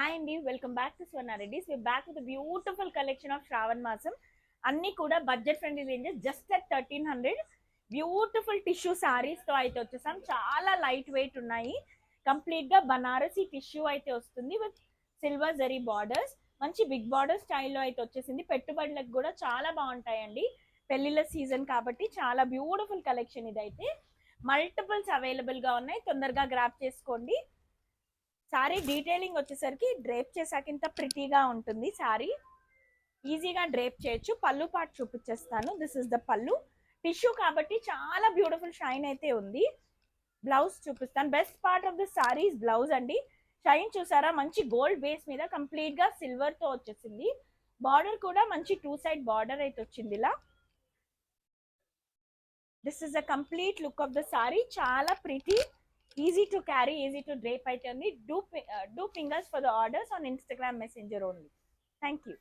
Hi అండి, welcome back to Swarna Reddy's. We back with beautiful collection of Shravan మాసం. అన్ని కూడా budget friendly ranges, just at 1300. Beautiful tissue saris తో అయితే వచ్చేసాం. చాలా లైట్ వెయిట్ ఉన్నాయి. కంప్లీట్ గా బనారసి టిష్యూ అయితే వస్తుంది విత్ సిల్వర్ జరీ బార్డర్స్. మంచి బిగ్ బార్డర్ స్టైల్లో అయితే వచ్చేసింది. పెట్టుబడులకు కూడా చాలా బాగుంటాయండి. పెళ్లిళ్ళ సీజన్ కాబట్టి చాలా బ్యూటిఫుల్ కలెక్షన్ ఇదైతే. మల్టిపుల్స్ అవైలబుల్ గా ఉన్నాయి, తొందరగా గ్రాప్ చేసుకోండి. సారీ డీటెయిలింగ్ వచ్చేసరికి డ్రేప్ చేసాక ఇంత ప్రిటీగా ఉంటుంది. సారీ ఈజీగా డ్రేప్ చేయొచ్చు. పళ్ళు పార్ట్ చూపించేస్తాను. దిస్ ఇస్ ద పళ్ళు. టిష్యూ కాబట్టి చాలా బ్యూటిఫుల్ షైన్ అయితే ఉంది. బ్లౌజ్ చూపిస్తాను. Best part of the sorry is blouse అండి. షైన్ చూసారా, మంచి గోల్డ్ బేస్ మీద కంప్లీట్ గా సిల్వర్ తో వచ్చేసింది. బార్డర్ కూడా మంచి 2 సైడ్ బార్డర్ అయితే వచ్చింది ఇలా. This is the complete look of the sorry. చాలా pretty, easy to carry, easy to drape. Do fingers for the orders on Instagram Messenger only. Thank you.